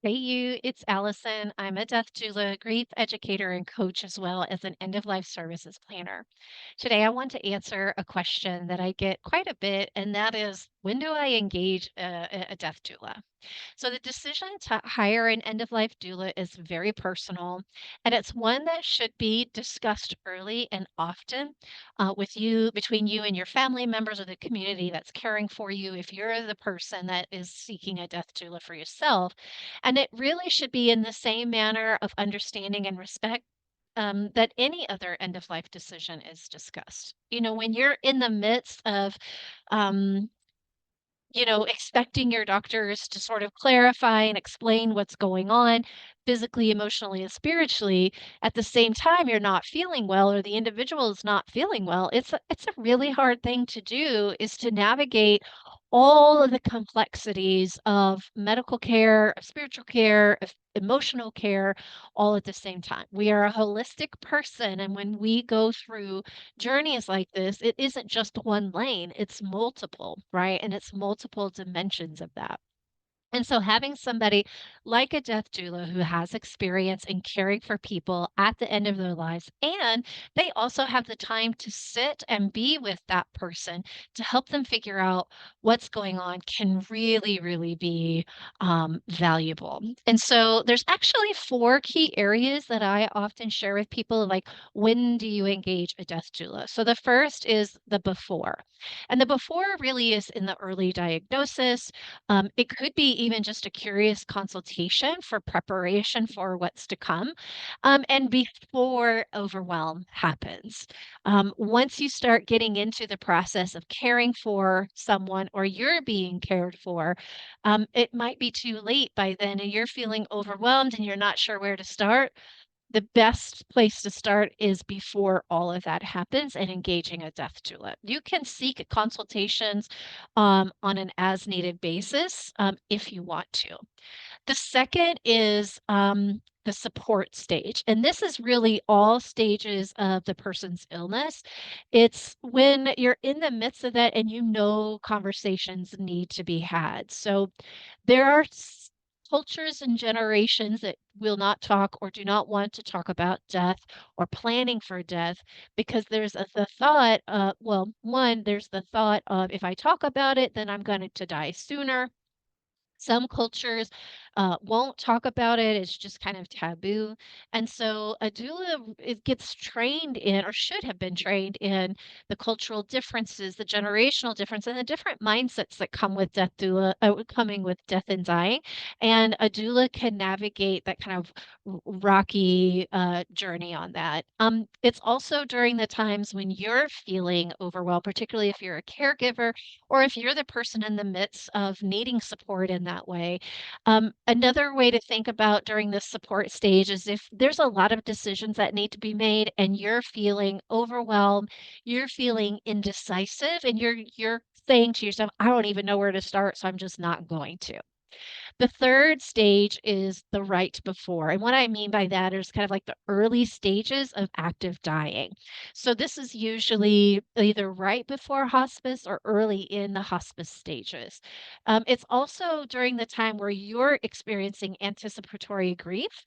Hey you, it's Allison. I'm a death doula, grief educator, and coach, as well as an end of life services planner. Today, I want to answer a question that I get quite a bit, and that is, when do I engage a death doula? So, the decision to hire an end of life doula is very personal, and it's one that should be discussed early and often between you and your family members or the community that's caring for you, if you're the person that is seeking a death doula for yourself. And it really should be in the same manner of understanding and respect that any other end of life decision is discussed. When you're in the midst of um, expecting your doctors to sort of clarify and explain what's going on physically, emotionally, and spiritually. At the same time, you're not feeling well or the individual is not feeling well. It's a really hard thing to do, is to navigate all of the complexities of medical care, of spiritual care, of emotional care, all at the same time. We are a holistic person, and when we go through journeys like this, it isn't just one lane, it's multiple, right? And it's multiple dimensions of that. And so having somebody like a death doula who has experience in caring for people at the end of their lives, and they also have the time to sit and be with that person to help them figure out what's going on, can really, really be valuable. And so there's actually four key areas that I often share with people, like, when do you engage a death doula? So the first is the before. And the before really is in the early diagnosis. It could be even just a curious consultation for preparation for what's to come, and before overwhelm happens. Once you start getting into the process of caring for someone or you're being cared for, it might be too late by then and you're feeling overwhelmed and you're not sure where to start. The best place to start is before all of that happens and engaging a death doula. You can seek consultations on an as needed basis if you want to. The second is the support stage. And this is really all stages of the person's illness. It's when you're in the midst of that and you know conversations need to be had. So there are cultures and generations that will not talk or do not want to talk about death or planning for death, because there's the thought, well, one, there's the thought of, if I talk about it, then I'm going to die sooner. Some cultures won't talk about it. It's just kind of taboo. And so a doula, it gets trained in, or should have been trained in, the cultural differences, the generational difference, and the different mindsets that come with coming with death and dying. And a doula can navigate that kind of rocky journey on that. It's also during the times when you're feeling overwhelmed, particularly if you're a caregiver or if you're the person in the midst of needing support in that way. Another way to think about during this support stage is, if there's a lot of decisions that need to be made and you're feeling overwhelmed, you're feeling indecisive, and you're saying to yourself, I don't even know where to start, so I'm just not going to. The third stage is the right before, and what I mean by that is kind of like the early stages of active dying. So this is usually either right before hospice or early in the hospice stages. It's also during the time where you're experiencing anticipatory grief,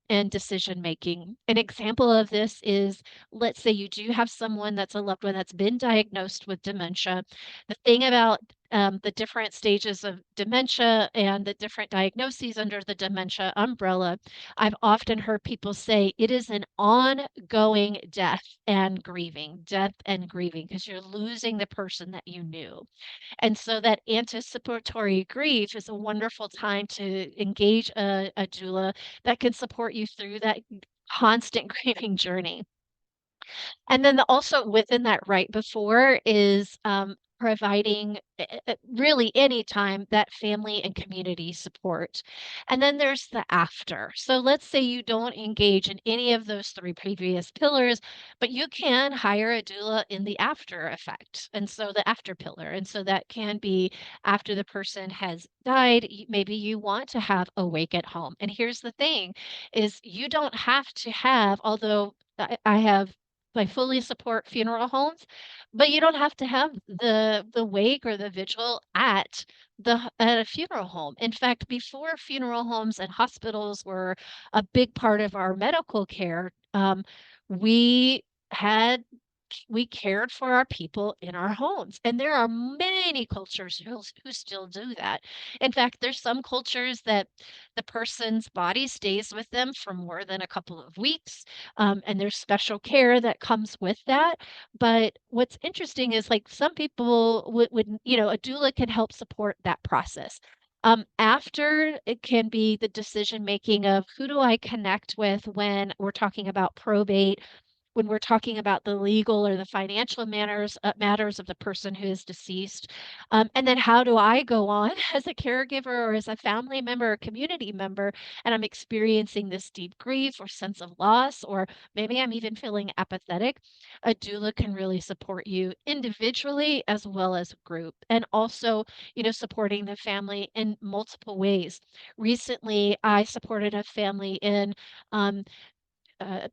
and decision making. An example of this is, let's say you do have someone that's a loved one that's been diagnosed with dementia. The thing about the different stages of dementia and the different diagnoses under the dementia umbrella, I've often heard people say it is an ongoing death and grieving, because you're losing the person that you knew. And so that anticipatory grief is a wonderful time to engage a doula that can support you through that constant grieving journey. And then also within that right before is, providing really anytime that family and community support. And then there's the after. So let's say you don't engage in any of those three previous pillars, but you can hire a doula in the after effect. And so the after pillar. And so that can be after the person has died, maybe you want to have a wake at home. And here's the thing, is you don't have to have, although I fully support funeral homes, but you don't have to have the wake or the vigil at at a funeral home. In fact, before funeral homes and hospitals were a big part of our medical care, we had we cared for our people in our homes, and there are many cultures who still do that. In fact, there's some cultures that the person's body stays with them for more than a couple of weeks, and there's special care that comes with that. But what's interesting is, like, some people would a doula can help support that process. After, it can be the decision making of who do I connect with when we're talking about probate, when we're talking about the legal or the financial matters of the person who is deceased. And then how do I go on as a caregiver or as a family member or community member, and I'm experiencing this deep grief or sense of loss, or maybe I'm even feeling apathetic. A doula can really support you individually as well as group, and also, supporting the family in multiple ways. Recently, I supported a family in um,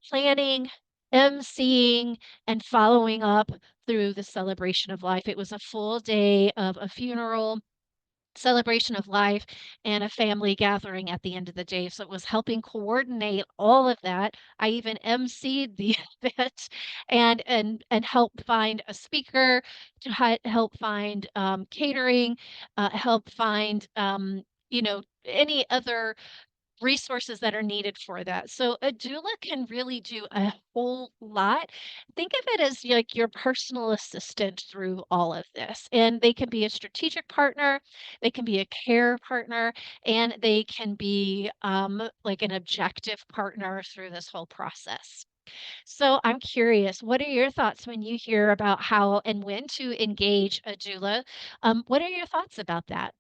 planning, emceeing, and following up through the celebration of life. It was a full day of a funeral, celebration of life, and a family gathering at the end of the day. So it was helping coordinate all of that. I even emceed the event and help find a speaker, to help find catering, help find any other resources that are needed for that. So a doula can really do a whole lot. Think of it as like your personal assistant through all of this. And they can be a strategic partner, they can be a care partner, and they can be like an objective partner through this whole process. So I'm curious, what are your thoughts when you hear about how and when to engage a doula? What are your thoughts about that?